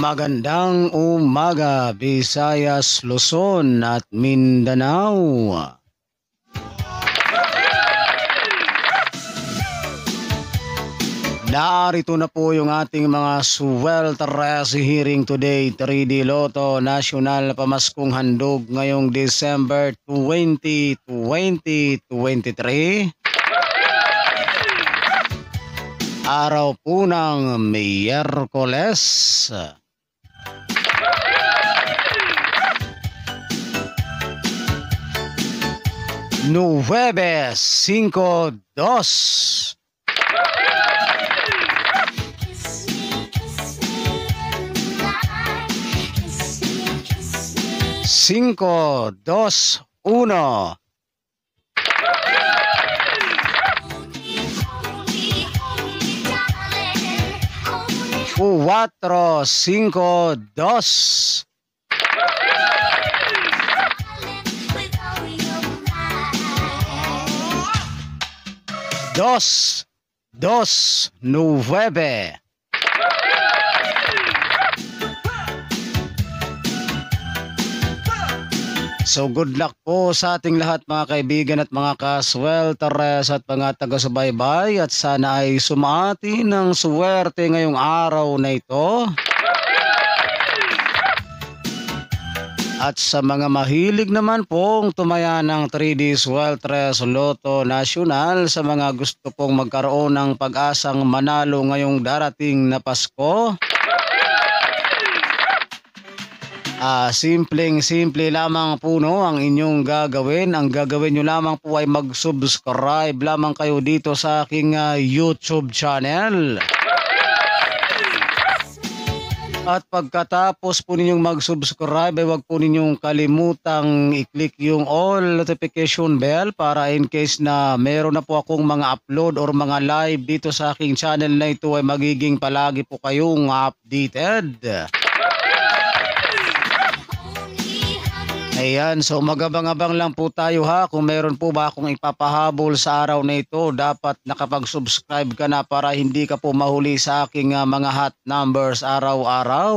Magandang umaga, Visayas, Luzon at Mindanao. Narito na po yung ating mga swelteresi hearing today, 3D Lotto National Pamaskong Handog ngayong December 20, 2023. Araw po ng Miyerkules. Nuwebes 5-2. Cinco, dos, uno. 4, 5, 2. 2, 2, 9. So good luck po sa ating lahat mga kaibigan at mga kaswelteres at mga taga-subaybay, at sana ay sumati ng swerte ngayong araw na ito. At sa mga mahilig naman pong tumaya ng 3D Sweltres Lotto National, sa mga gusto pong magkaroon ng pag-asang manalo ngayong darating na Pasko, simpleng-simple lamang po ang inyong gagawin. Ang gagawin nyo lamang po ay mag-subscribe lamang kayo dito sa aking YouTube channel. At pagkatapos po ninyong mag-subscribe ay huwag po ninyong kalimutang i-click yung all notification bell para in case na meron na po akong mga upload or mga live dito sa aking channel na ito ay magiging palagi po kayong updated. Ayan, so magabang-abang lang po tayo ha. Kung meron po ba akong ipapahabol sa araw na ito, dapat nakapag-subscribe ka na para hindi ka po mahuli sa aking mga hot numbers araw-araw.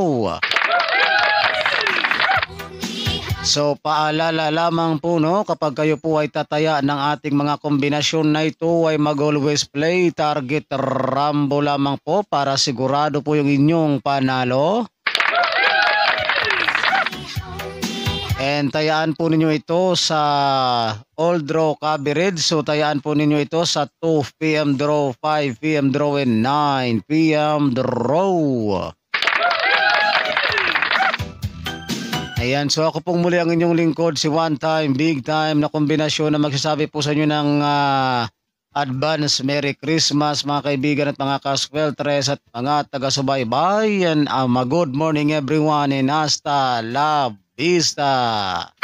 So paalala lamang po kapag kayo po ay tataya ng ating mga kombinasyon na ito ay mag-always play target rambo lamang po para sigurado po yung inyong panalo. And tayaan po ninyo ito sa all draw coverage. So tayaan po ninyo ito sa 2 PM draw, 5 PM draw, and 9 PM draw. Ayan, so ako pong muli ang inyong lingkod, si One Time Big Time na kombinasyon na magsasabi po sa inyo ng advance Merry Christmas mga kaibigan at mga kasweltres at mga taga-subaybay. And good morning everyone and hasta la vista.